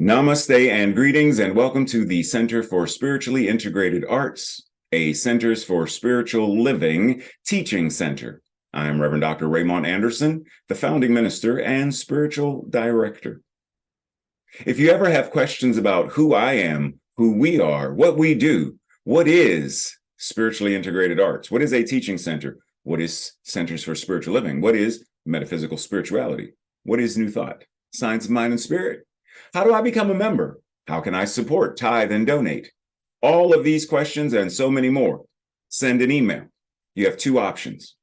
Namaste and greetings, and welcome to the Center for Spiritually Integrated Arts, a Centers for Spiritual Living teaching center. I'm Reverend Dr. Raymont Anderson, the founding minister and spiritual director. If you ever have questions about who I am, who we are, what we do, what is Spiritually Integrated Arts, what is a teaching center, what is Centers for Spiritual Living, what is metaphysical spirituality, what is New Thought, Science of Mind and Spirit, how do I become a member? How can I support, tithe, and donate? All of these questions and so many more. Send an email. You have two options.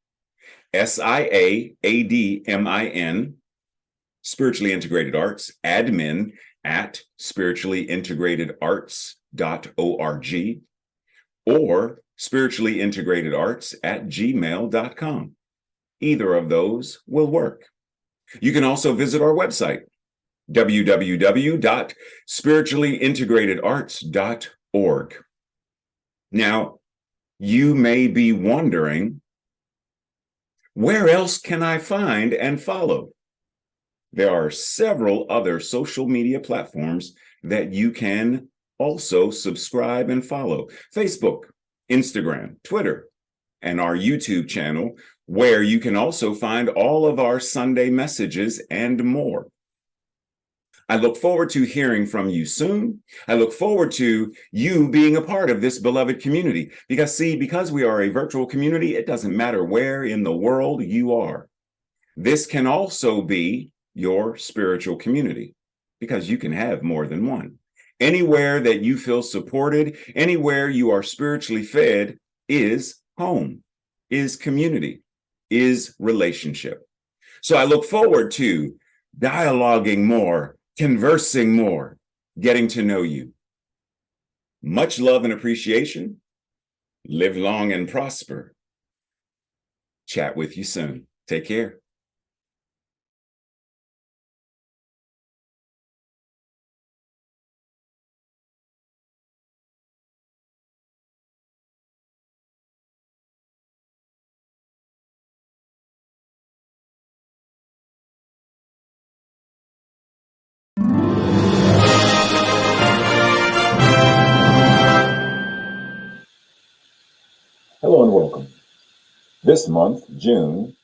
SIAADMIN, Spiritually Integrated Arts, admin at spirituallyintegratederarts.org, or spirituallyintegratederarts@gmail.com. Either of those will work. You can also visit our website, www.spirituallyintegratederarts.org. Now, you may be wondering, where else can I find and follow? There are several other social media platforms that you can also subscribe and follow. Facebook, Instagram, Twitter, and our YouTube channel, where you can also find all of our Sunday messages and more. I look forward to hearing from you soon. I look forward to you being a part of this beloved community. Because we are a virtual community, it doesn't matter where in the world you are. This can also be your spiritual community, because you can have more than one. Anywhere that you feel supported, anywhere you are spiritually fed is home, is community, is relationship. So I look forward to dialoguing more, conversing more, getting to know you. Much love and appreciation. Live long and prosper. Chat with you soon. Take care. Hello and welcome. This month, June,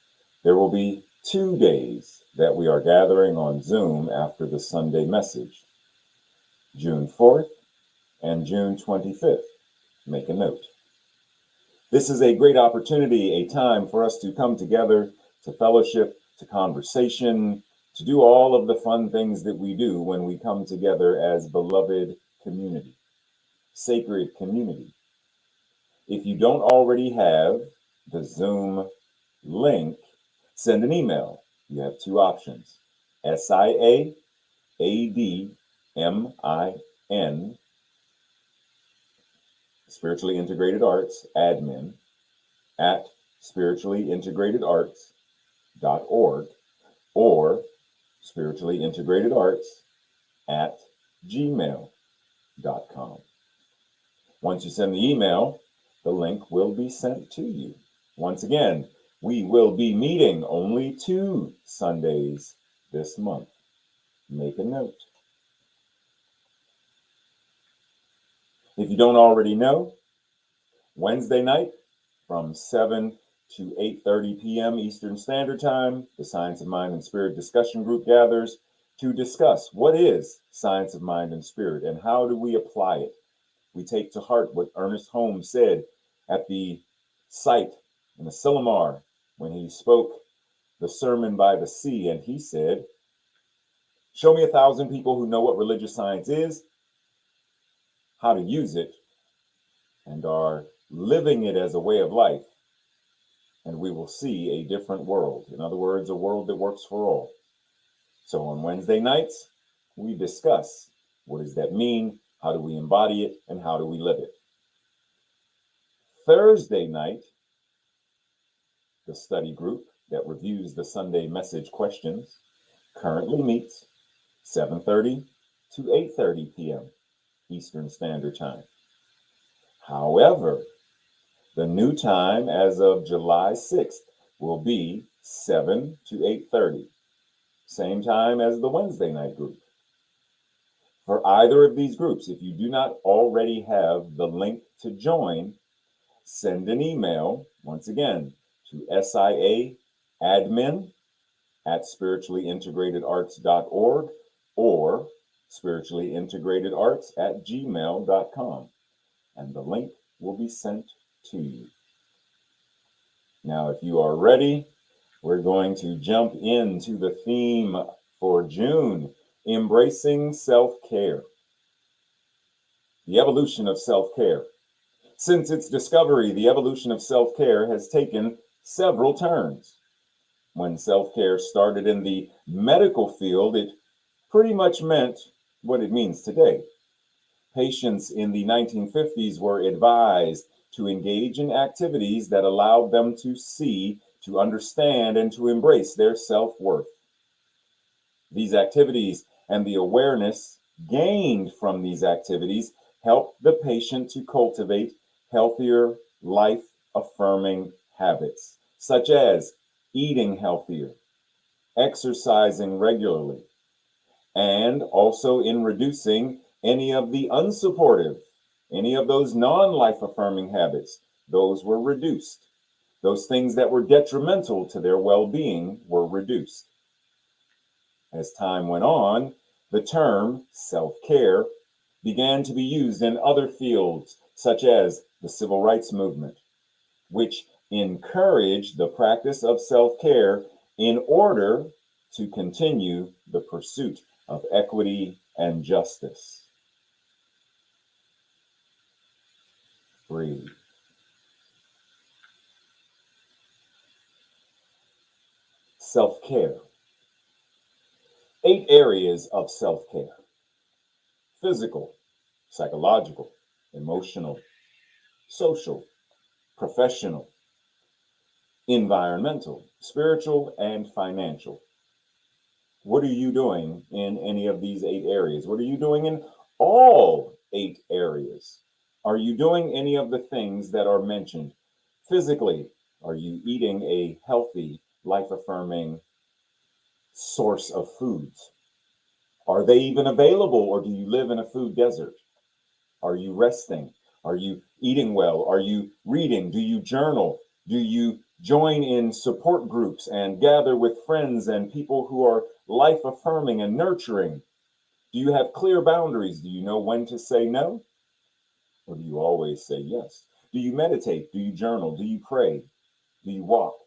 there will be 2 days that we are gathering on Zoom after the Sunday message. June 4th and June 25th. Make a note. This is a great opportunity, a time for us to come together, to fellowship, to conversation, to do all of the fun things that we do when we come together as beloved community, sacred community. If you don't already have the Zoom link, send an email. You have two options. SIAADMIN, Spiritually Integrated Arts, admin, at spirituallyintegratederarts.org, or spirituallyintegratederarts@gmail.com. Once you send the email, the link will be sent to you. Once again, we will be meeting only 2 Sundays this month. Make a note. If you don't already know, Wednesday night from 7 to 8:30 p.m. Eastern Standard Time, the Science of Mind and Spirit discussion group gathers to discuss what is Science of Mind and Spirit and how do we apply it. We take to heart what Ernest Holmes said at the site in the Silomar when he spoke the Sermon by the Sea, and he said, show me 1,000 people who know what religious science is, how to use it, and are living it as a way of life, and we will see a different world. In other words, a world that works for all. So on Wednesday nights, we discuss what does that mean, how do we embody it, and how do we live it. Thursday night, the study group that reviews the Sunday message questions currently meets 7:30 to 8:30 p.m. Eastern Standard Time. However, the new time as of July 6th will be 7 to 8:30, same time as the Wednesday night group. For either of these groups, if you do not already have the link to join, send an email, once again, to siaadmin@spirituallyintegratederarts.org or spirituallyintegratederarts@gmail.com, and the link will be sent to you. Now, if you are ready, we're going to jump into the theme for June, embracing self-care. The evolution of self-care. Since its discovery, the evolution of self-care has taken several turns. When self-care started in the medical field, it pretty much meant what it means today. Patients in the 1950s were advised to engage in activities that allowed them to see, to understand, and to embrace their self-worth. These activities and the awareness gained from these activities help the patient to cultivate healthier, life-affirming habits, such as eating healthier, exercising regularly, and also in reducing any of the unsupportive, any of those non-life-affirming habits. Those were reduced. Those things that were detrimental to their well-being were reduced. As time went on, the term self-care began to be used in other fields, such as the civil rights movement, which encouraged the practice of self-care in order to continue the pursuit of equity and justice. Breathe. Self-care. 8 areas of self-care: physical, psychological, emotional, social, professional, environmental, spiritual, and financial. What are you doing in any of these 8 areas? What are you doing in all 8 areas? Are you doing any of the things that are mentioned? Physically, are you eating a healthy, life-affirming source of foods? Are they even available, or do you live in a food desert? Are you resting? Are you eating well? Are you reading? Do you journal? Do you join in support groups and gather with friends and people who are life-affirming and nurturing? Do you have clear boundaries? Do you know when to say no? Or do you always say yes? Do you meditate? Do you journal? Do you pray? Do you walk?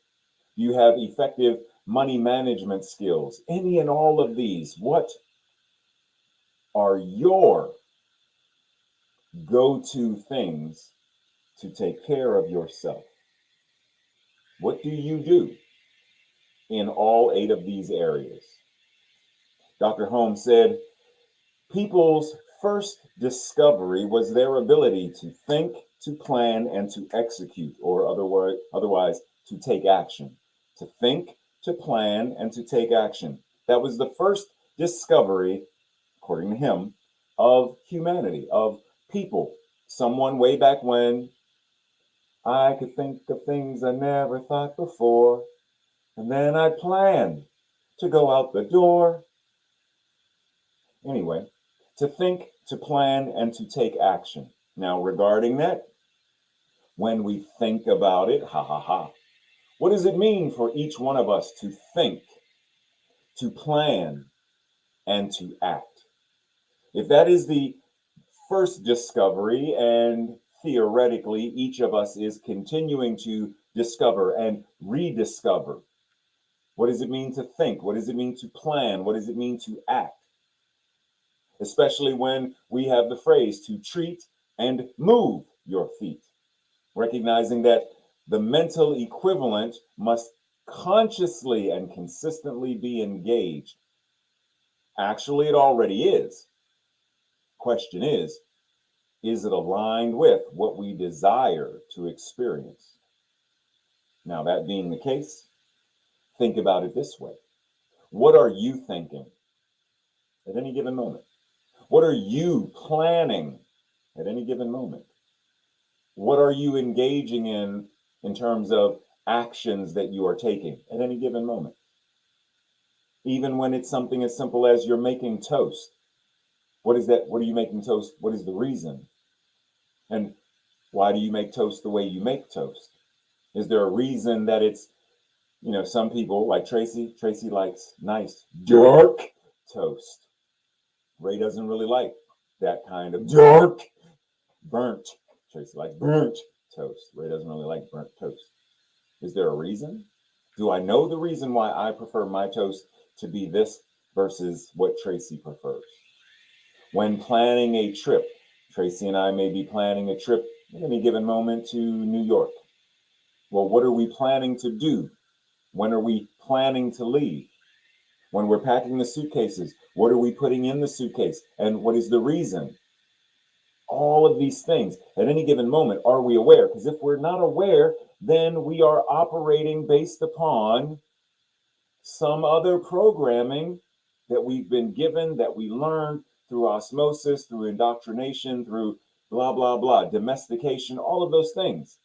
Do you have effective money management skills? Any and all of these. What are your go-to things to take care of yourself? What do you do in all 8 of these areas? Dr. Holmes said, people's first discovery was their ability to think, to plan, and to execute, or otherwise to take action. To think, to plan, and to take action. That was the first discovery, according to him, of humanity, of people. Someone way back when, I could think of things I never thought before, and then I planned to go out the door. Anyway, to think, to plan, and to take action. Now, regarding that, when we think about it, what does it mean for each one of us to think, to plan, and to act? If that is the first discovery, and theoretically each of us is continuing to discover and rediscover, what does it mean to think? What does it mean to plan? What does it mean to act? Especially when we have the phrase to treat and move your feet, recognizing that the mental equivalent must consciously and consistently be engaged. Actually, it already is. Question is it aligned with what we desire to experience? Now, that being the case, think about it this way. What are you thinking at any given moment? What are you planning at any given moment? What are you engaging in terms of actions that you are taking at any given moment? Even when it's something as simple as you're making toast, What is that? What are you making toast? What is the reason? And why do you make toast the way you make toast? Is there a reason that it's, some people like Tracy likes nice, dark toast. Ray doesn't really like that kind of dark, burnt. Tracy likes burnt toast. Ray doesn't really like burnt toast. Is there a reason? Do I know the reason why I prefer my toast to be this versus what Tracy prefers? When planning a trip, Tracy and I may be planning a trip at any given moment to New York. Well, what are we planning to do? When are we planning to leave? When we're packing the suitcases, what are we putting in the suitcase? And what is the reason? All of these things at any given moment, are we aware? Because if we're not aware, then we are operating based upon some other programming that we've been given, that we learned through osmosis, through indoctrination, through blah, blah, blah, domestication, all of those things.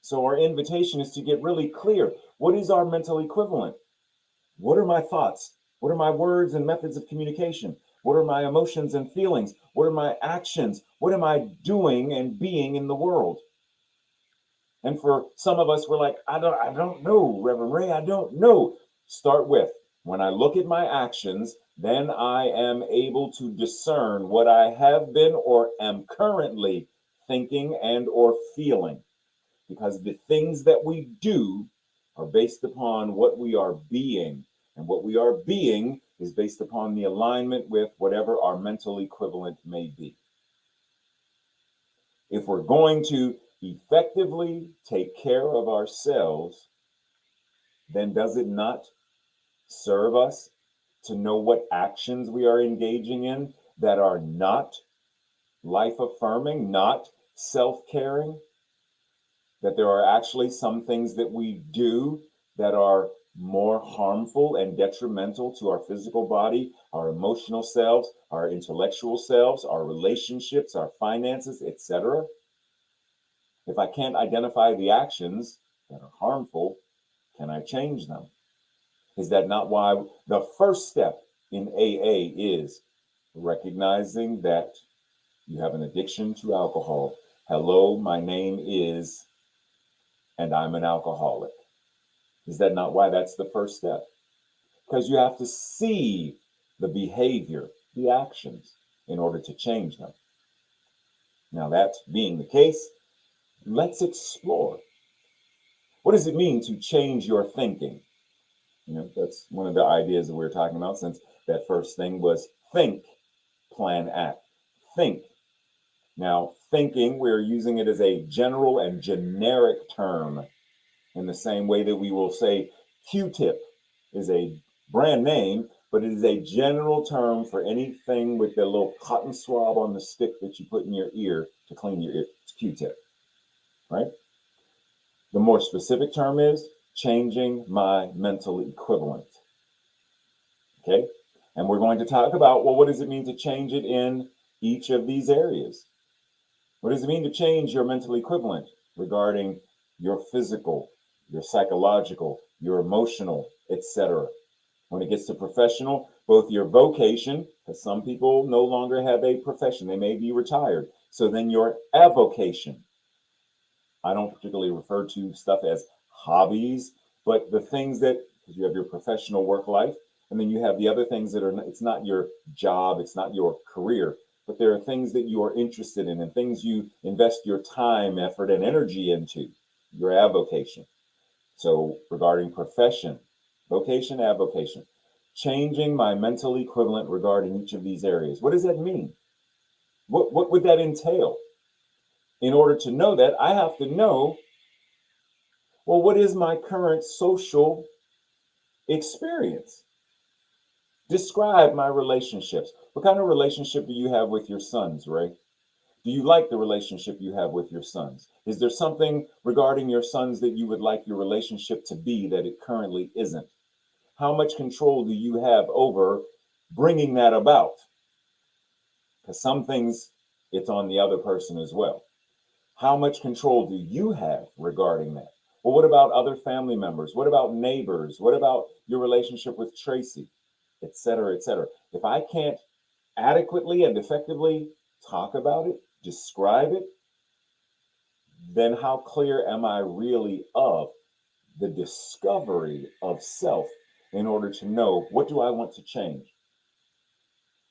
So our invitation is to get really clear. What is our mental equivalent? What are my thoughts? What are my words and methods of communication? What are my emotions and feelings? What are my actions? What am I doing and being in the world? And for some of us, we're like, I don't know, Reverend Ray, I don't know. Start with, when I look at my actions, then I am able to discern what I have been or am currently thinking and or feeling. Because the things that we do are based upon what we are being. And what we are being is based upon the alignment with whatever our mental equivalent may be. If we're going to effectively take care of ourselves, then does it not serve us to know what actions we are engaging in that are not life affirming, not self caring? That there are actually some things that we do that are more harmful and detrimental to our physical body, our emotional selves, our intellectual selves, our relationships, our finances, etc. If I can't identify the actions that are harmful, can I change them? Is that not why the first step in AA is recognizing that you have an addiction to alcohol? Hello, my name is, and I'm an alcoholic. Is that not why that's the first step? Because you have to see the behavior, the actions, in order to change them. Now, that being the case, let's explore. What does it mean to change your thinking? That's one of the ideas that we were talking about, since that first thing was think, plan, act. Think. Now, thinking, we're using it as a general and generic term, in the same way that we will say Q-tip is a brand name, but it is a general term for anything with the little cotton swab on the stick that you put in your ear to clean your ear. It's Q-tip, right? The more specific term is changing my mental equivalent. Okay? And we're going to talk about, well, what does it mean to change it in each of these areas? What does it mean to change your mental equivalent regarding your physical, your psychological, your emotional, etc.? When it gets to professional, both your vocation, because some people no longer have a profession, they may be retired. So then your avocation. I don't particularly refer to stuff as hobbies, but the things that, because you have your professional work life, and then you have the other things that are, it's not your job, it's not your career, but there are things that you are interested in and things you invest your time, effort, and energy into, your avocation. So regarding profession, vocation, avocation, changing my mental equivalent regarding each of these areas. What does that mean? What would that entail? In order to know that, I have to know, well, what is my current social experience? Describe my relationships. What kind of relationship do you have with your sons, Ray? Do you like the relationship you have with your sons? Is there something regarding your sons that you would like your relationship to be that it currently isn't? How much control do you have over bringing that about? Because some things, it's on the other person as well. How much control do you have regarding that? Well, what about other family members? What about neighbors? What about your relationship with Tracy, et cetera, et cetera? If I can't adequately and effectively talk about it, describe it, then how clear am I really of the discovery of self in order to know, what do I want to change?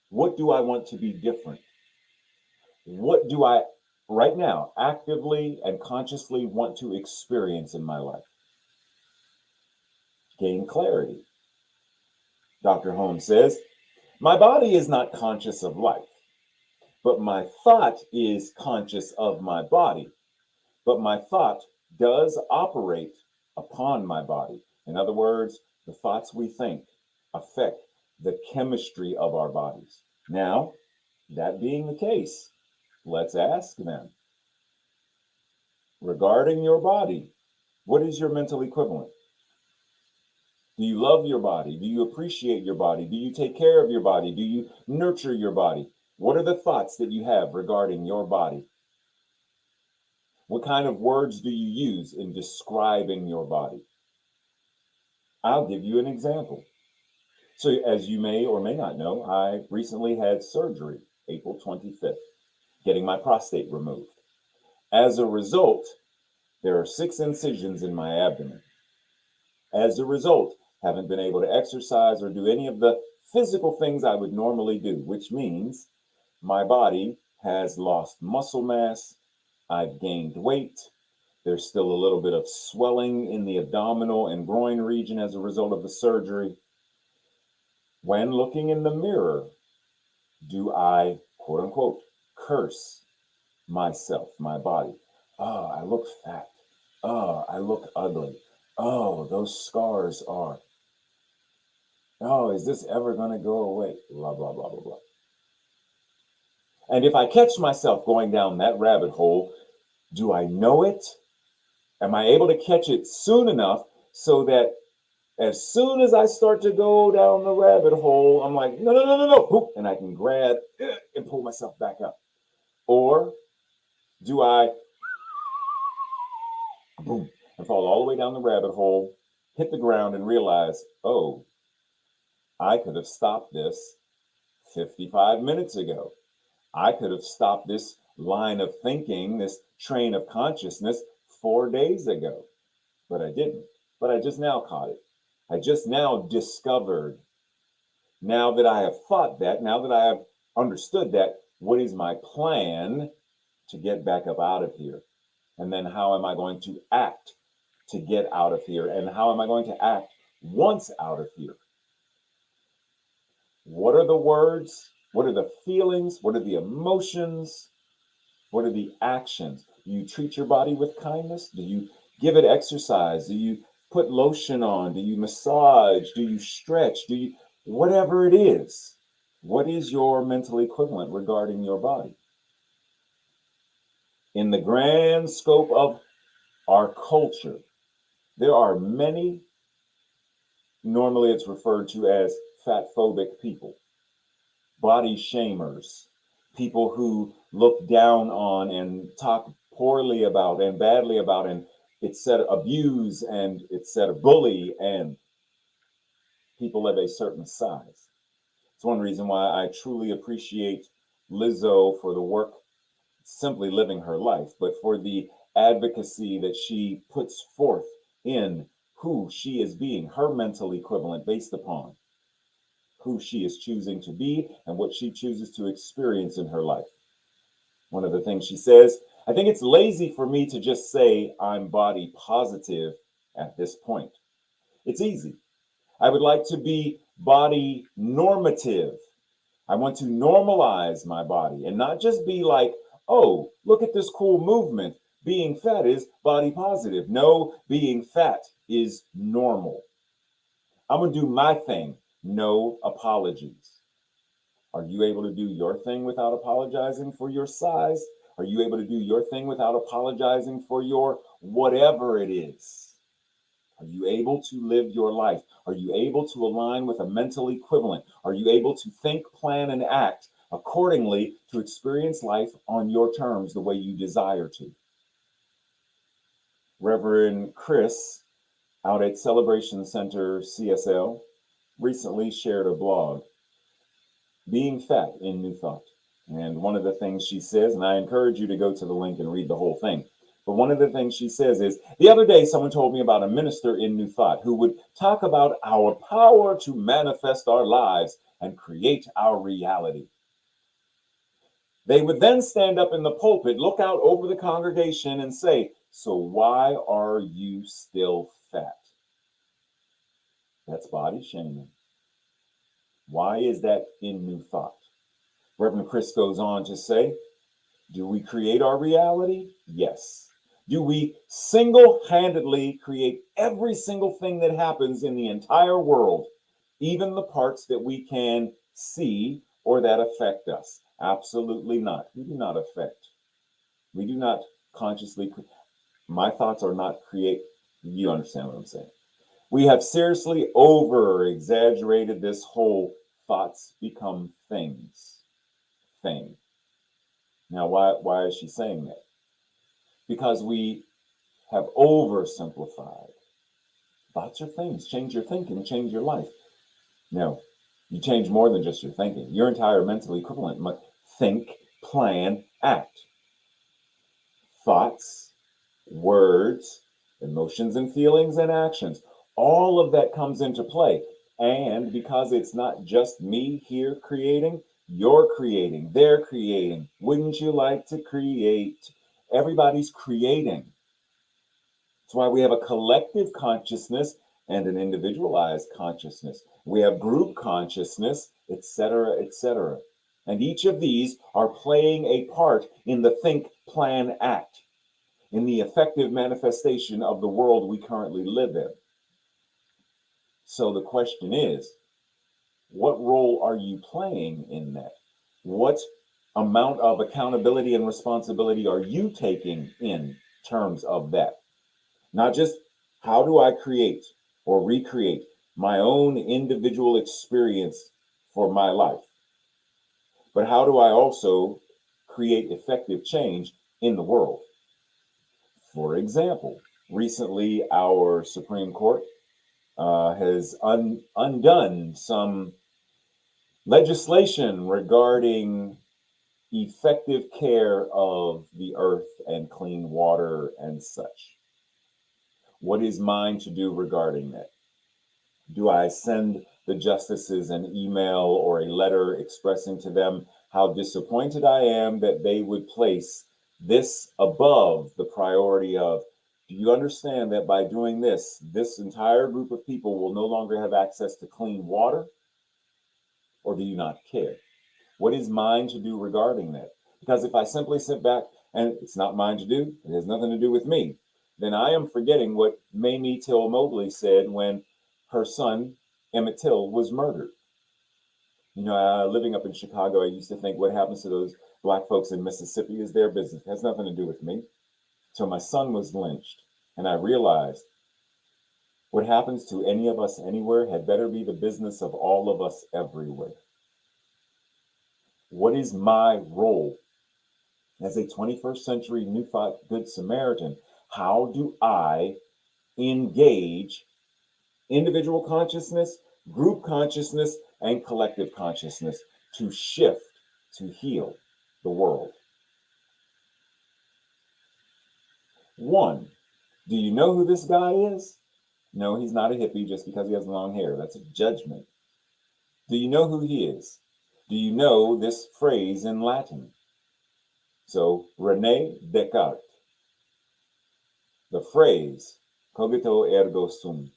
What do I want to be different? What do I right now actively and consciously want to experience in my life? Gain clarity. Dr. Holmes says, my body is not conscious of life, but my thought is conscious of my body. But my thought does operate upon my body. In other words, the thoughts we think affect the chemistry of our bodies. Now, that being the case, let's ask then, regarding your body, what is your mental equivalent? Do you love your body? Do you appreciate your body? Do you take care of your body? Do you nurture your body? What are the thoughts that you have regarding your body? What kind of words do you use in describing your body? I'll give you an example. So, as you may or may not know, I recently had surgery, April 25th, getting my prostate removed. As a result, there are 6 incisions in my abdomen. As a result, haven't been able to exercise or do any of the physical things I would normally do, which means my body has lost muscle mass, I've gained weight, there's still a little bit of swelling in the abdominal and groin region as a result of the surgery. When looking in the mirror, do I, quote unquote, curse myself, my body? Oh, I look fat. Oh, I look ugly. Oh, those scars are. Oh, is this ever going to go away? Blah, blah, blah, blah, blah. And if I catch myself going down that rabbit hole, do I know it? Am I able to catch it soon enough so that as soon as I start to go down the rabbit hole, I'm like, no, no, no, no, no, boop, and I can grab and pull myself back up? Or do I boom and fall all the way down the rabbit hole, hit the ground, and realize, oh, I could have stopped this 55 minutes ago. I could have stopped this line of thinking, this train of consciousness 4 days ago, but I didn't. But I just now caught it. I just now discovered, now that I have thought that, now that I have understood that, what is my plan to get back up out of here? And then how am I going to act to get out of here? And how am I going to act once out of here? What are the words? What are the feelings? What are the emotions? What are the actions? Do you treat your body with kindness? Do you give it exercise? Do you put lotion on? Do you massage? Do you stretch? Do you, whatever it is, what is your mental equivalent regarding your body? In the grand scope of our culture, there are many, normally it's referred to as fat phobic people, body shamers, people who look down on and talk poorly about and badly about, and it's said abuse and it's said bully, and people of a certain size. It's one reason why I truly appreciate Lizzo for the work, simply living her life, but for the advocacy that she puts forth in who she is being, her mental equivalent based upon who she is choosing to be and what she chooses to experience in her life. One of the things she says, I think it's lazy for me to just say I'm body positive at this point. It's easy. I would like to be body normative. I want to normalize my body and not just be like, oh, look at this cool movement. Being fat is body positive. No, being fat is normal. I'm going to do my thing. No apologies. Are you able to do your thing without apologizing for your size? Are you able to do your thing without apologizing for your whatever it is? Are you able to live your life? Are you able to align with a mental equivalent? Are you able to think, plan, and act accordingly to experience life on your terms the way you desire to? Reverend Chris out at Celebration Center CSL recently shared a blog being fat in New Thought. And one of the things she says, and I encourage you to go to the link and read the whole thing. But one of the things she says is, the other day someone told me about a minister in New Thought who would talk about our power to manifest our lives and create our reality. They would then stand up in the pulpit, look out over the congregation, and say, "So why are you still fat?" That's body shaming. Why is that in New Thought? Reverend Chris goes on to say, do we create our reality? Yes. Do we single handedly create every single thing that happens in the entire world, even the parts that we can see or that affect us? Absolutely not. We do not affect. We do not consciously. My thoughts are not create. You understand what I'm saying? We have seriously over exaggerated this whole thoughts become things thing. Now, why is she saying that? Because we have oversimplified. Thoughts are things. Change your thinking, change your life. No, you change more than just your thinking. Your entire mental equivalent must think, plan, act. Thoughts, words, emotions and feelings and actions. All of that comes into play. And because it's not just me here creating, you're creating, they're creating. Wouldn't you like to create? Everybody's creating. That's why we have a collective consciousness and an individualized consciousness. We have group consciousness, etc., etc. And each of these are playing a part in the think, plan, act, in the effective manifestation of the world we currently live in. So the question is, what role are you playing in that? What amount of accountability and responsibility are you taking in terms of that? Not just how do I create or recreate my own individual experience for my life, but how do I also create effective change in the world? For example, recently our Supreme Court has undone some legislation regarding effective care of the earth and clean water and such. What is mine to do regarding that? Do I send the justices an email or a letter expressing to them how disappointed I am that they would place this above the priority of, do you understand that by doing this, this entire group of people will no longer have access to clean water? Or do you not care? What is mine to do regarding that? Because if I simply sit back and it's not mine to do, it has nothing to do with me, then I am forgetting what Mamie Till Mobley said when her son, Emmett Till, was murdered. Living up in Chicago, I used to think what happens to those black folks in Mississippi is their business. It has nothing to do with me. So my son was lynched, and I realized what happens to any of us anywhere had better be the business of all of us everywhere. What is my role as a 21st century New Thought Good Samaritan? How do I engage individual consciousness, group consciousness, and collective consciousness to shift, to heal the world? One, do you know who this guy is? No, he's not a hippie just because he has long hair. That's a judgment. Do you know who he is? Do you know this phrase in Latin? So, Rene Descartes, the phrase, cogito ergo sum.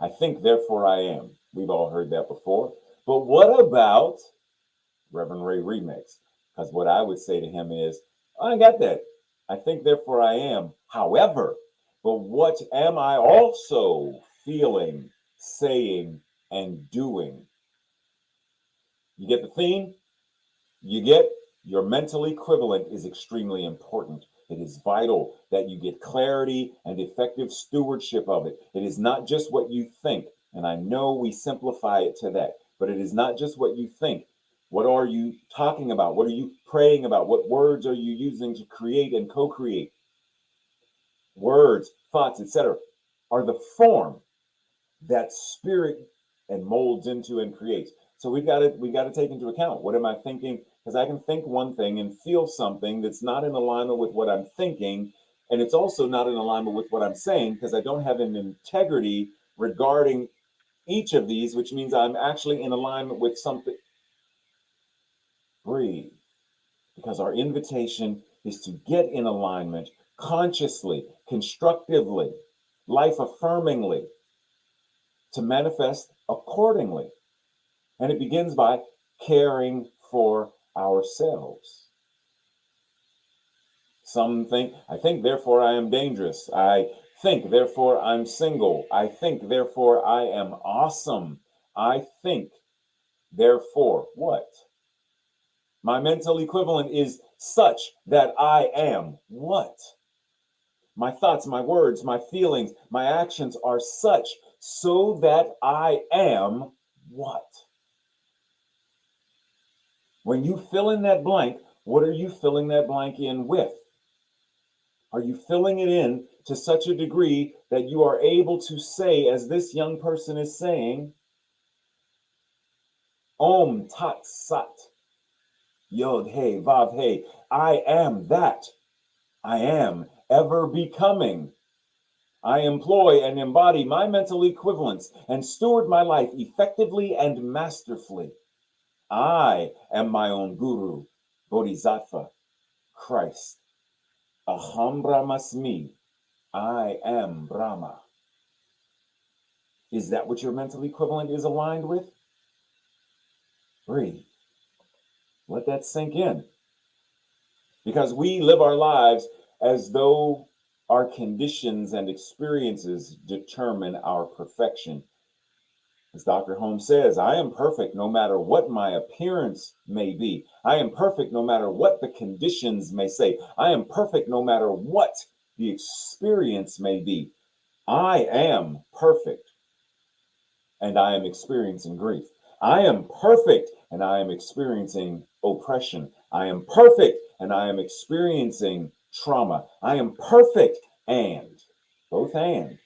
I think, therefore I am. We've all heard that before. But what about Reverend Ray Remix? Because what I would say to him is, I got that. I think, therefore I am. However, but what am I also feeling, saying, and doing? You get the theme? You get your mental equivalent is extremely important. It is vital that you get clarity and effective stewardship of it. It is not just what you think. And I know we simplify it to that, but it is not just what you think. What are you talking about? What are you praying about? What words are you using to create and co create? Words, thoughts, etc., are the form that spirit and molds into and creates. So we got to take into account, what am I thinking? Because I can think one thing and feel something that's not in alignment with what I'm thinking, and it's also not in alignment with what I'm saying because I don't have an integrity regarding each of these, which means I'm actually in alignment with something. Breathe, because our invitation is to get in alignment consciously, constructively, life affirmingly, to manifest accordingly. And it begins by caring for ourselves. Some think, I think, therefore I am dangerous. I think, therefore I'm single. I think, therefore I am awesome. I think, therefore, what? My mental equivalent is such that I am what? My thoughts, my words, my feelings, my actions are such so that I am what? When you fill in that blank, what are you filling that blank in with? Are you filling it in to such a degree that you are able to say, as this young person is saying, Om Tat Sat, Yod He Vav He, I am that. I am ever becoming. I employ and embody my mental equivalents and steward my life effectively and masterfully. I am my own guru, Bodhisattva, Christ. Aham Brahmasmi. I am Brahma. Is that what your mental equivalent is aligned with? Breathe. Let that sink in. Because we live our lives as though our conditions and experiences determine our perfection. As Dr. Holmes says, I am perfect no matter what my appearance may be. I am perfect no matter what the conditions may say. I am perfect no matter what the experience may be. I am perfect and I am experiencing grief. I am perfect and I am experiencing oppression. I am perfect and I am experiencing trauma. I am perfect and, both and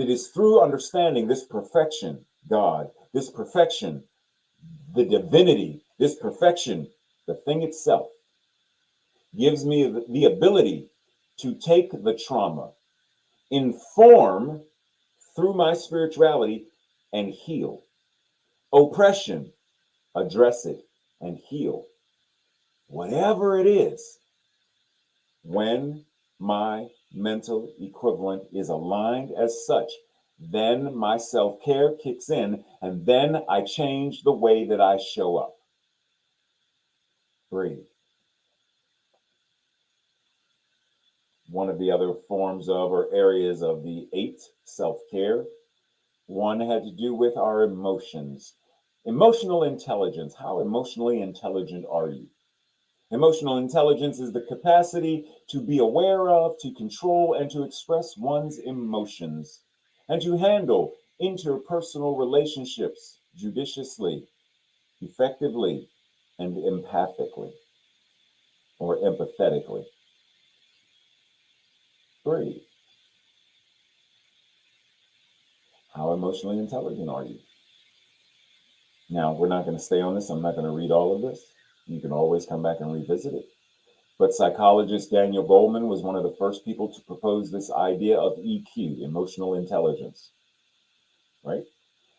it is through understanding this perfection, God, this perfection, the divinity, this perfection, the thing itself, gives me the ability to take the trauma, inform through my spirituality, and heal. Oppression, address it and heal. Whatever it is, when my mental equivalent is aligned as such, then my self care kicks in, and then I change the way that I show up. Breathe. One of the other forms of or areas of the 8 self care, one had to do with our emotions. Emotional intelligence. How emotionally intelligent are you? Emotional intelligence is the capacity to be aware of, to control, and to express one's emotions, and to handle interpersonal relationships judiciously, effectively, and empathically or empathetically. Breathe. How emotionally intelligent are you? Now, we're not going to stay on this. I'm not going to read all of this. You can always come back and revisit it. But psychologist Daniel Goleman was one of the first people to propose this idea of EQ, emotional intelligence, right?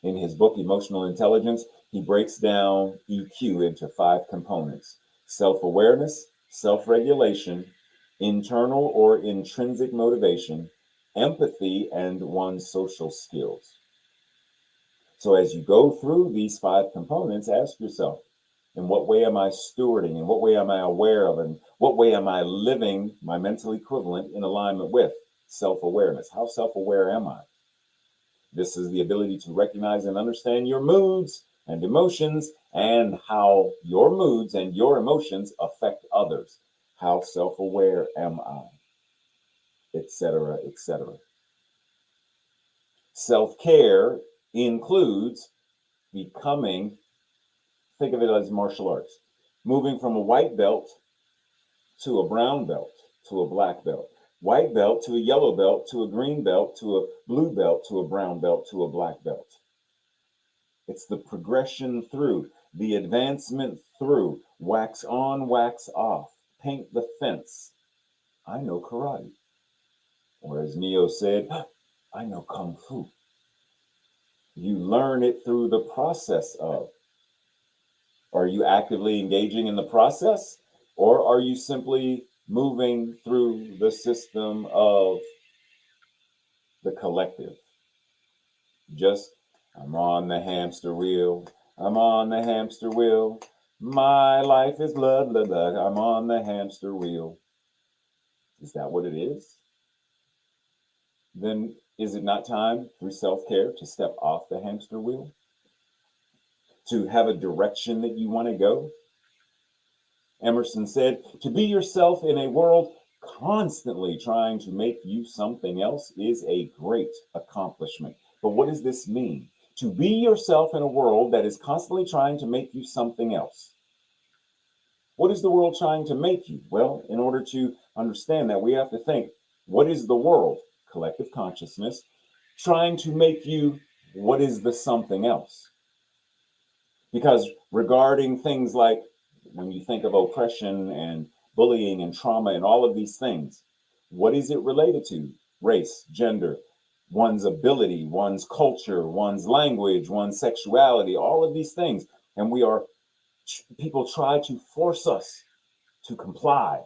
In his book, Emotional Intelligence, he breaks down EQ into 5 components: self-awareness, self-regulation, internal or intrinsic motivation, empathy, and one's social skills. So as you go through these 5 components, ask yourself, in what way am I stewarding? In what way am I aware of? And what way am I living my mental equivalent in alignment with self-awareness? How self-aware am I? This is the ability to recognize and understand your moods and emotions and how your moods and your emotions affect others. How self-aware am I? Etc., etc. Self-care includes becoming, think of it as martial arts, moving from a white belt to a brown belt to a black belt, white belt to a yellow belt to a green belt to a blue belt to a brown belt to a black belt. It's the progression through, the advancement through, wax on, wax off, paint the fence. I know karate. Or as Neo said, I know kung fu. You learn it through the process of. Are you actively engaging in the process? Or are you simply moving through the system of the collective? Just, I'm on the hamster wheel. I'm on the hamster wheel. My life is blood, blood, blood. I'm on the hamster wheel. Is that what it is? Then is it not time through self-care to step off the hamster wheel? To have a direction that you want to go? Emerson said, to be yourself in a world constantly trying to make you something else is a great accomplishment. But what does this mean? To be yourself in a world that is constantly trying to make you something else. What is the world trying to make you? Well, in order to understand that, we have to think, what is the world, collective consciousness, trying to make you? What is the something else? Because regarding things like when you think of oppression and bullying and trauma and all of these things, what is it related to? Race, gender, one's ability, one's culture, one's language, one's sexuality, all of these things. And people try to force us to comply.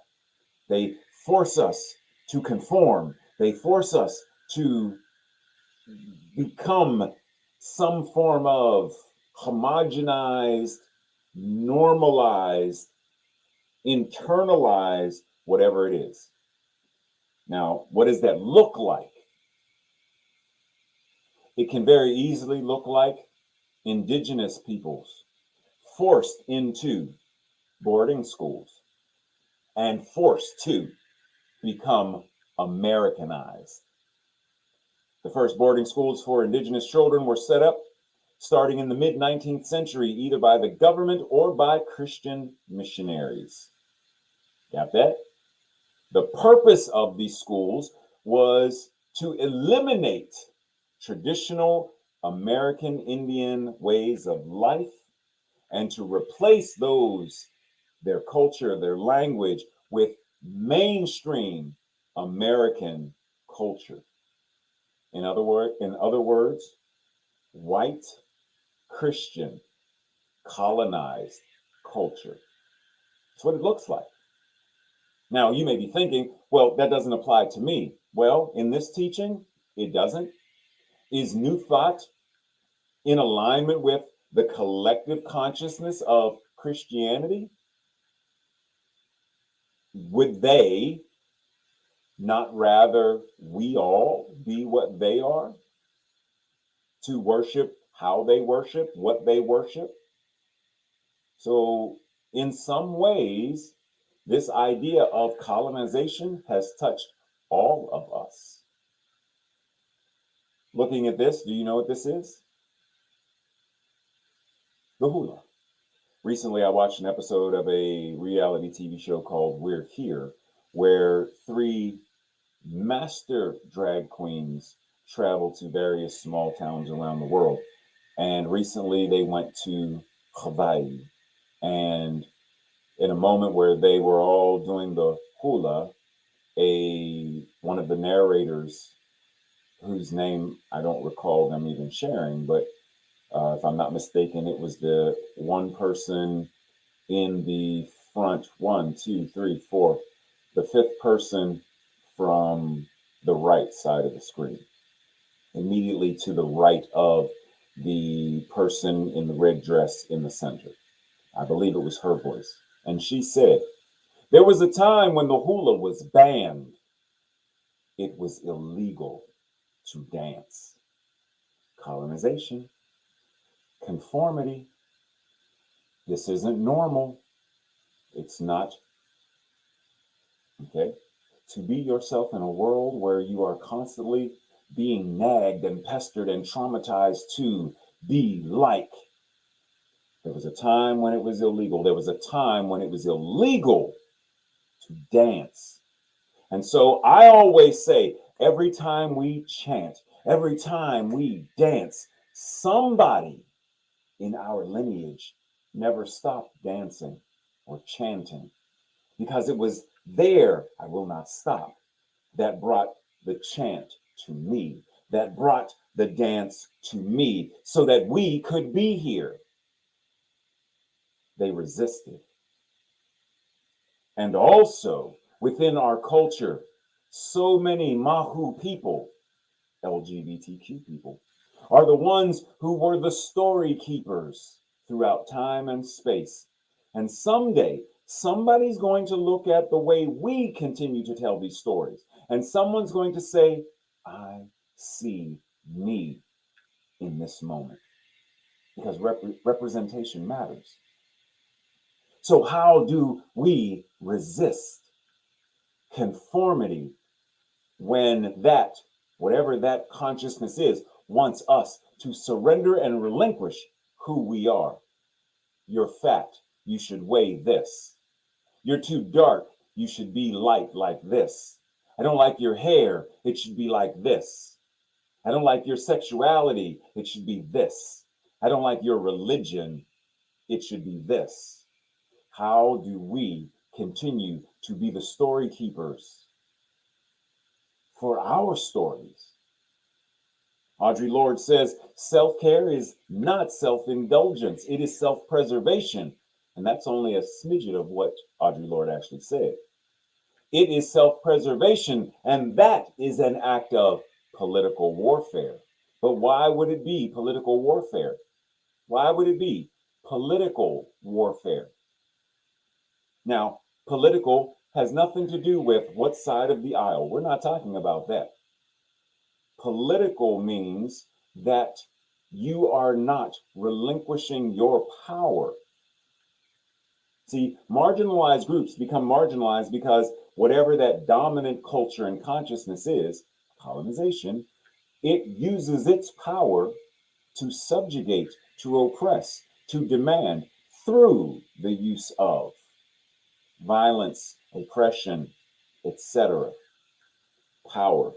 They force us to conform. They force us to become some form of homogenized, normalized, internalized, whatever it is. Now, what does that look like? It can very easily look like indigenous peoples forced into boarding schools and forced to become Americanized. The first boarding schools for indigenous children were set up starting in the mid-19th century, either by the government or by Christian missionaries. Got that? The purpose of these schools was to eliminate traditional American Indian ways of life and to replace their culture, their language, with mainstream American culture. In other words, white Christian colonized culture. That's what it looks like. Now, you may be thinking, well, that doesn't apply to me. Well, in this teaching, it doesn't. Is New Thought in alignment with the collective consciousness of Christianity? Would they not rather we all be what they are? To worship how they worship, what they worship? So, in some ways, this idea of colonization has touched all of us. Looking at this, do you know what this is? The hula. Recently, I watched an episode of a reality TV show called We're Here, where three master drag queens travel to various small towns around the world. And recently, they went to Hawaii. And in a moment where they were all doing the hula, one of the narrators, whose name I don't recall them even sharing, but if I'm not mistaken, it was the one person in the front, one, two, three, four, the fifth person from the right side of the screen, immediately to the right of the person in the red dress in the center. I believe it was her voice. And she said, there was a time when the hula was banned. It was illegal to dance. Colonization, conformity. This isn't normal. It's not. Okay? To be yourself in a world where you are constantly being nagged and pestered and traumatized to be like. There was a time when it was illegal. There was a time when it was illegal to dance. And so I always say, every time we chant, every time we dance, somebody in our lineage never stopped dancing or chanting, because it was there, I will not stop, that brought the chant to me, that brought the dance to me, so that we could be here. They resisted. And also within our culture, so many Mahu people, LGBTQ people, are the ones who were the story keepers throughout time and space. And someday, somebody's going to look at the way we continue to tell these stories, and someone's going to say, I see me in this moment, because representation matters. So, how do we resist conformity when that, whatever that consciousness is, wants us to surrender and relinquish who we are? You're fat, you should weigh this. You're too dark, you should be light like this. I don't like your hair, it should be like this. I don't like your sexuality, it should be this. I don't like your religion, it should be this. How do we continue to be the story keepers for our stories? Audre Lorde says self-care is not self-indulgence, it is self-preservation. And that's only a smidget of what Audre Lorde actually said. It is self-preservation, and that is an act of political warfare. But why would it be political warfare? Why would it be political warfare? Now, political has nothing to do with what side of the aisle. We're not talking about that. Political means that you are not relinquishing your power. See, marginalized groups become marginalized because whatever that dominant culture and consciousness is, colonization, it uses its power to subjugate, to oppress, to demand through the use of violence, oppression, etc. Power.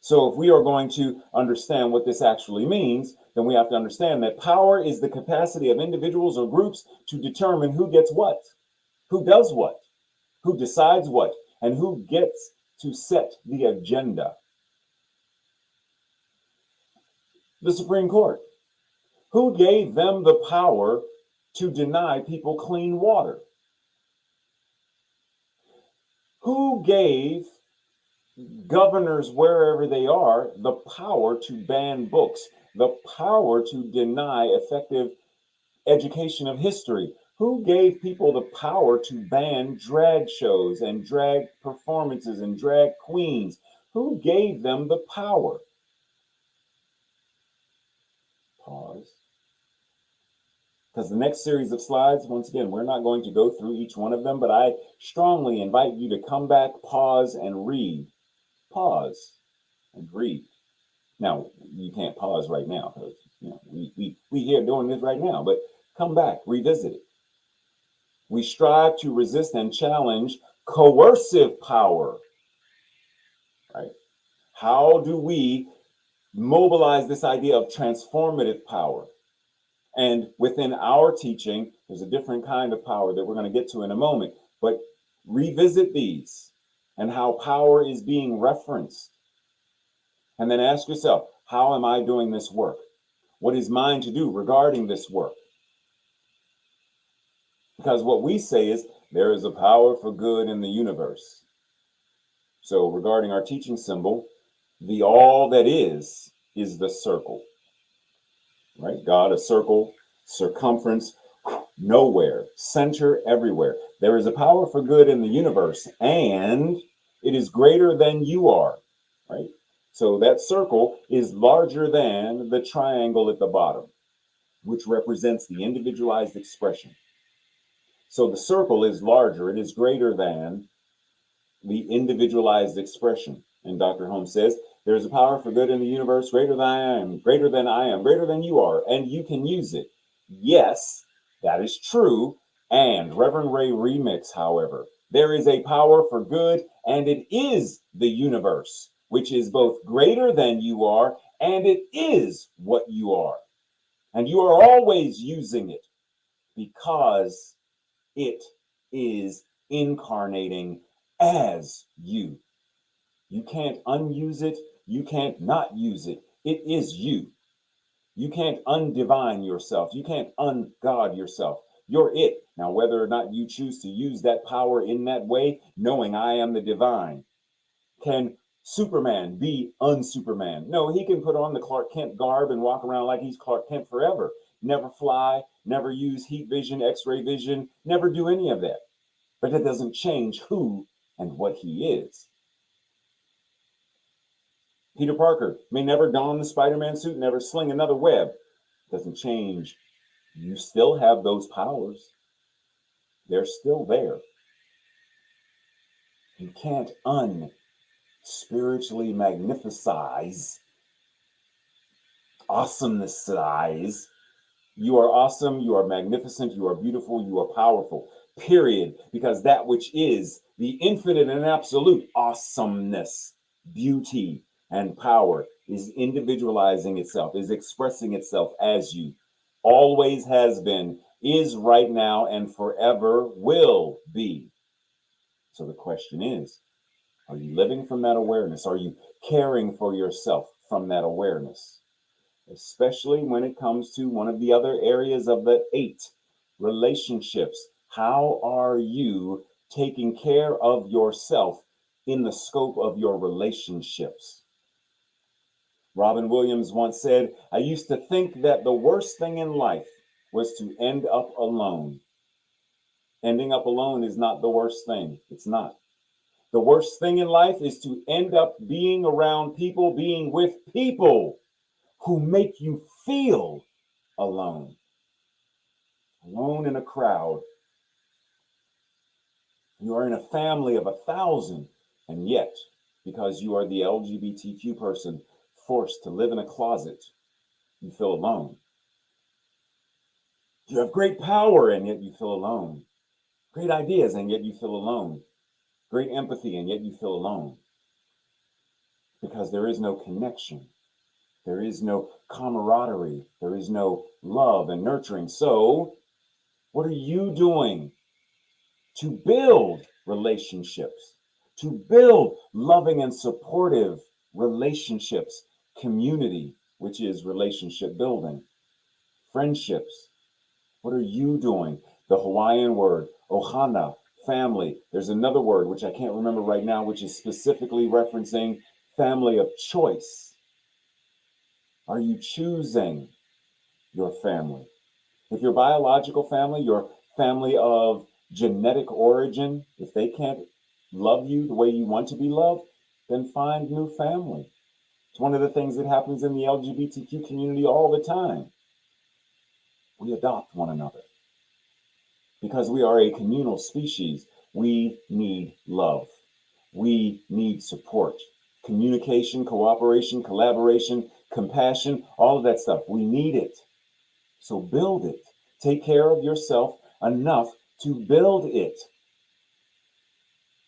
So if we are going to understand what this actually means, then we have to understand that power is the capacity of individuals or groups to determine who gets what, who does what, who decides what, and who gets to set the agenda. The Supreme Court. Who gave them the power to deny people clean water? Who gave governors, wherever they are, the power to ban books, the power to deny effective education of history? Who gave people the power to ban drag shows and drag performances and drag queens? Who gave them the power? Pause. Because the next series of slides, once again, we're not going to go through each one of them, but I strongly invite you to come back, pause, and read. Pause and read. Now, you can't pause right now because we here doing this right now, but come back, revisit it. We strive to resist and challenge coercive power, right? How do we mobilize this idea of transformative power? And within our teaching, there's a different kind of power that we're going to get to in a moment, but revisit these and how power is being referenced. And then ask yourself, how am I doing this work? What is mine to do regarding this work? Because what we say is there is a power for good in the universe. So regarding our teaching symbol, the all that is the circle, right? God, a circle, circumference, nowhere, center, everywhere. There is a power for good in the universe, and it is greater than you are, right? So that circle is larger than the triangle at the bottom, which represents the individualized expression. So the circle is larger, it is greater than the individualized expression. And Dr. Holmes says, there's a power for good in the universe greater than I am, greater than I am, greater than you are, and you can use it. Yes, that is true. And Reverend Ray remix, however, there is a power for good, and it is the universe, which is both greater than you are, and it is what you are. And you are always using it because it is incarnating as you. You can't unuse it. You can't not use it. It is you. You can't undivine yourself. You can't ungod yourself. You're it. Now, whether or not you choose to use that power in that way, knowing I am the divine, can Superman be unsuperman? No, he can put on the Clark Kent garb and walk around like he's Clark Kent forever. Never fly, never use heat vision, x-ray vision, never do any of that. But that doesn't change who and what he is. Peter Parker may never don the Spider-Man suit, never sling another web. Doesn't change. You still have those powers. They're still there. You can't spiritually magnificize, awesomenessize. You are awesome, you are magnificent, you are beautiful, you are powerful, period. Because that which is the infinite and absolute awesomeness, beauty, and power is individualizing itself, is expressing itself as you. Always has been, is right now, and forever will be. So the question is, are you living from that awareness? Are you caring for yourself from that awareness? Especially when it comes to one of the other areas of the 8, relationships. How are you taking care of yourself in the scope of your relationships? Robin Williams once said, I used to think that the worst thing in life was to end up alone. Ending up alone is not the worst thing. It's not. The worst thing in life is to end up being around people, being with people who make you feel alone. Alone in a crowd. You are in a family of 1,000, and yet, because you are the LGBTQ person forced to live in a closet, you feel alone. You have great power, and yet you feel alone. Great ideas, and yet you feel alone. Great empathy, and yet you feel alone. Because there is no connection. There is no camaraderie. There is no love and nurturing. So, what are you doing to build relationships, to build loving and supportive relationships, community, which is relationship building, friendships? What are you doing? The Hawaiian word, ohana, family. There's another word, which I can't remember right now, which is specifically referencing family of choice. Are you choosing your family? If your biological family, your family of genetic origin, if they can't love you the way you want to be loved, then find new family. It's one of the things that happens in the LGBTQ community all the time. We adopt one another because we are a communal species. We need love. We need support, communication, cooperation, collaboration, compassion, all of that stuff. We need it. So build it. Take care of yourself enough to build it.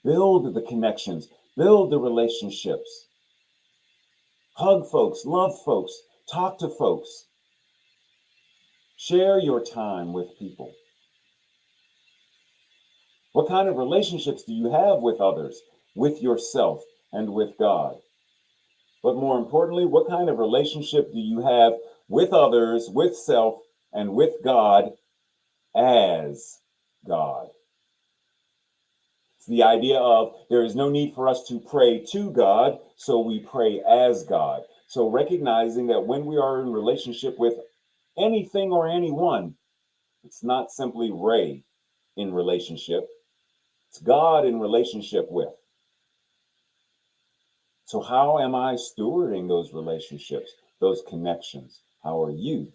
Build the connections. Build the relationships. Hug folks. Love folks. Talk to folks. Share your time with people. What kind of relationships do you have with others, with yourself, and with God? But more importantly, what kind of relationship do you have with others, with self, and with God as God? It's the idea of there is no need for us to pray to God, so we pray as God. So recognizing that when we are in relationship with anything or anyone, it's not simply Ray in relationship, it's God in relationship with. So how am I stewarding those relationships, those connections? How are you?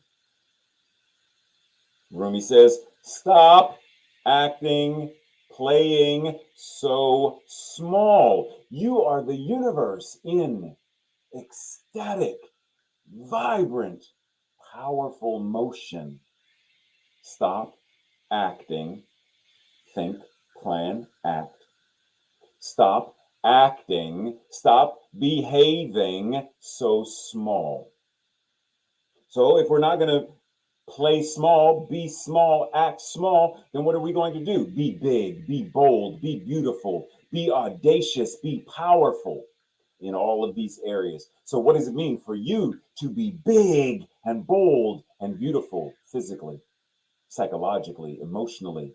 Rumi says, stop acting, playing so small. You are the universe in ecstatic, vibrant, powerful motion. Stop acting, think, plan, act. Stop acting, stop behaving so small. So if we're not going to play small, be small, act small, then what are we going to do? Be big, be bold, be beautiful, be audacious, be powerful in all of these areas. So, what does it mean for you to be big and bold and beautiful physically, psychologically, emotionally,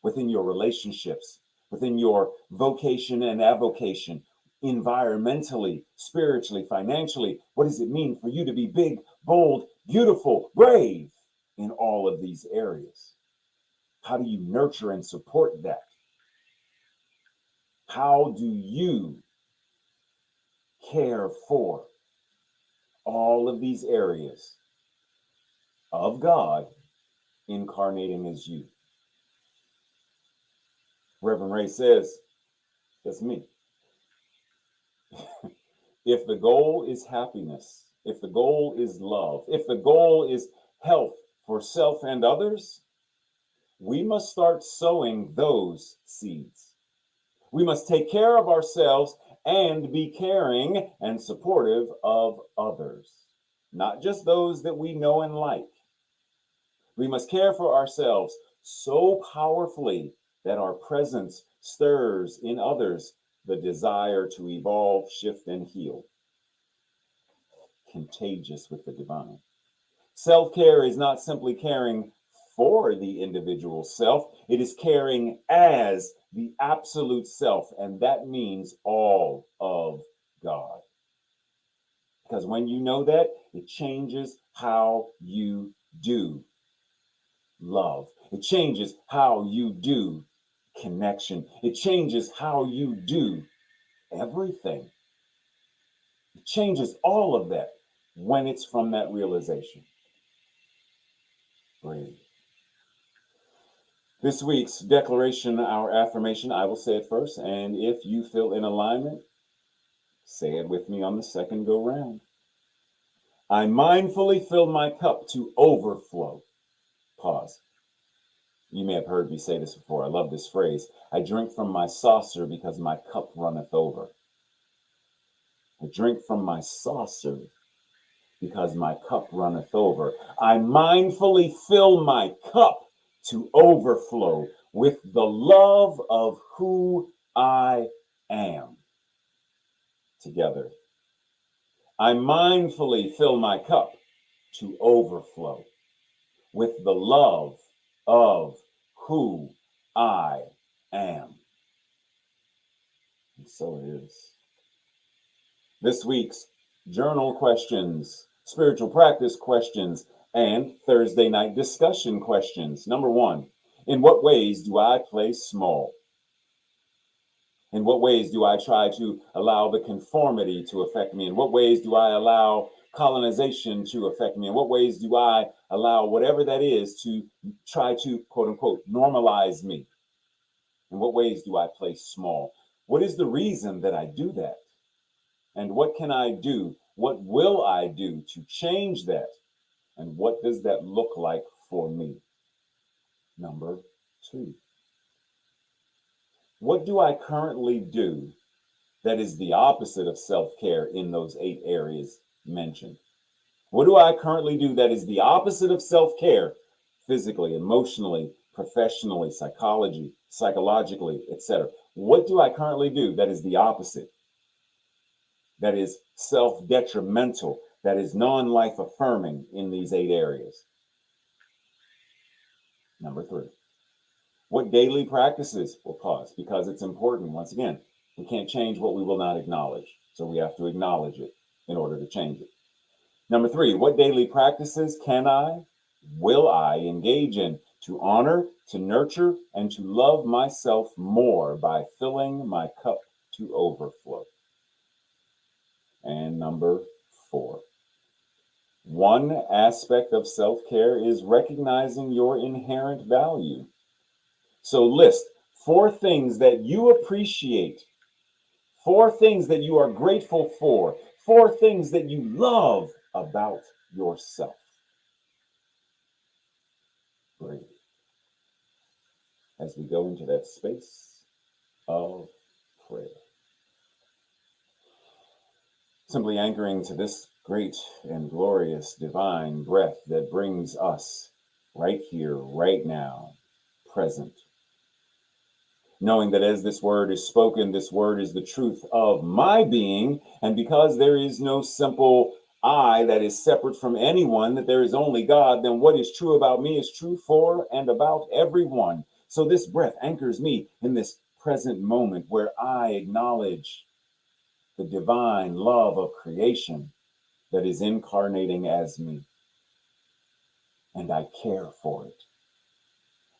within your relationships, within your vocation and avocation, environmentally, spiritually, financially? What does it mean for you to be big, bold, beautiful, brave in all of these areas? How do you nurture and support that? How do you care for all of these areas of God incarnating as you? Reverend Ray says, that's me. If the goal is happiness, if the goal is love, if the goal is health for self and others, we must start sowing those seeds. We must take care of ourselves and be caring and supportive of others, not just those that we know and like. We must care for ourselves so powerfully that our presence stirs in others the desire to evolve, shift, and heal. Contagious with the divine. Self-care is not simply caring for the individual self, it is caring as the absolute self, and that means all of God. Because when you know that, it changes how you do love. It changes how you do connection. It changes how you do everything. It changes all of that when it's from that realization. Breathe. This week's declaration, our affirmation, I will say it first, and if you feel in alignment, say it with me on the second go round. I mindfully fill my cup to overflow. Pause. You may have heard me say this before. I love this phrase. I drink from my saucer because my cup runneth over. I drink from my saucer because my cup runneth over. I mindfully fill my cup to overflow with the love of who I am. Together. I mindfully fill my cup to overflow with the love of who I am. And so it is. This week's journal questions, spiritual practice questions, and Thursday night discussion questions. Number one, in what ways do I play small? In what ways do I try to allow the conformity to affect me? In what ways do I allow colonization to affect me? In what ways do I allow whatever that is to try to, quote unquote, normalize me? In what ways do I play small? What is the reason that I do that? And what can I do? What will I do to change that? And what does that look like for me? Number two, what do I currently do that is the opposite of self-care in those 8 areas mentioned? What do I currently do that is the opposite of self-care, physically, emotionally, professionally, psychologically, etc.? What do I currently do that is the opposite? That is self-detrimental, that is non-life-affirming in these 8 areas. Number 3, what daily practices will pause? Because it's important. Once again, we can't change what we will not acknowledge. So we have to acknowledge it in order to change it. Number 3, what daily practices will I engage in to honor, to nurture, and to love myself more by filling my cup to overflow? And number 4, one aspect of self-care is recognizing your inherent value. So list 4 things that you appreciate, 4 things that you are grateful for, 4 things that you love about yourself. Breathe as we go into that space of prayer. Simply anchoring to this great and glorious divine breath that brings us right here, right now, present. Knowing that as this word is spoken, this word is the truth of my being. And because there is no simple I that is separate from anyone, that there is only God, then what is true about me is true for and about everyone. So this breath anchors me in this present moment where I acknowledge the divine love of creation that is incarnating as me, and I care for it.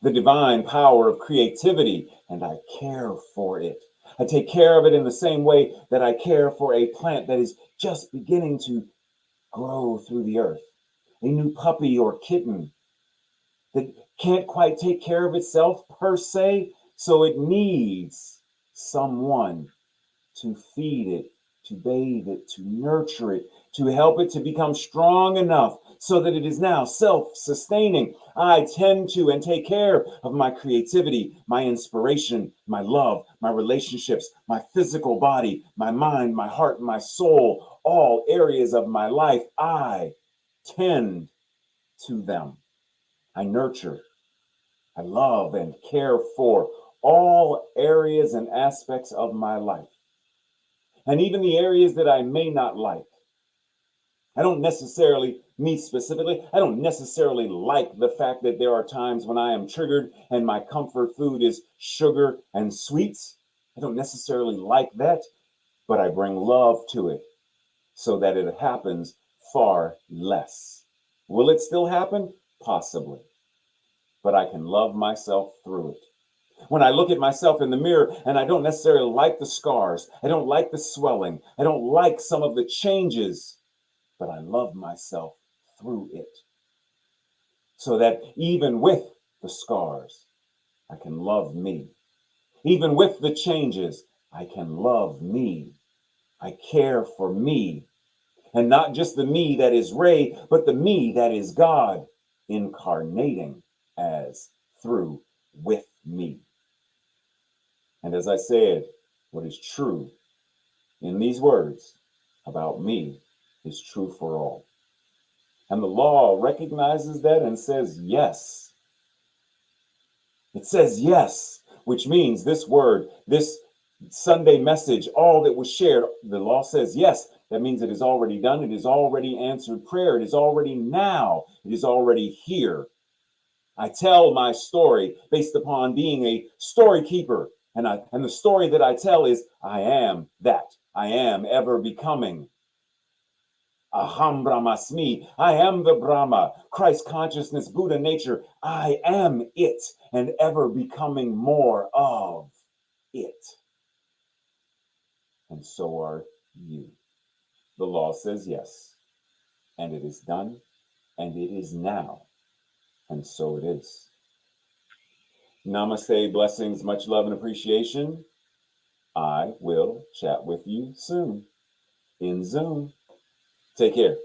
The divine power of creativity, and I care for it. I take care of it in the same way that I care for a plant that is just beginning to grow through the earth, a new puppy or kitten that can't quite take care of itself per se, so it needs someone to feed it, to bathe it, to nurture it, to help it to become strong enough so that it is now self-sustaining. I tend to and take care of my creativity, my inspiration, my love, my relationships, my physical body, my mind, my heart, my soul, all areas of my life. I tend to them. I nurture, I love and care for all areas and aspects of my life. And even the areas that I may not like. I don't necessarily, me specifically, I don't necessarily like the fact that there are times when I am triggered and my comfort food is sugar and sweets. I don't necessarily like that, but I bring love to it so that it happens far less. Will it still happen? Possibly. But I can love myself through it. When I look at myself in the mirror and I don't necessarily like the scars, I don't like the swelling, I don't like some of the changes, but I love myself through it. So that even with the scars, I can love me. Even with the changes, I can love me. I care for me. And not just the me that is Ray, but the me that is God incarnating as through with me. And as I said, what is true in these words about me is true for all. And the law recognizes that and says yes. It says yes, which means this word, this Sunday message, all that was shared, the law says yes. That means it is already done. It is already answered prayer. It is already now. It is already here. I tell my story based upon being a story keeper. And the story that I tell is I am that. I am ever becoming. Aham Brahmasmi. I am the Brahma, Christ consciousness, Buddha nature. I am it and ever becoming more of it. And so are you. The law says yes, and it is done, and it is now, and so it is. Namaste, blessings, much love and appreciation. I will chat with you soon in Zoom. Take care.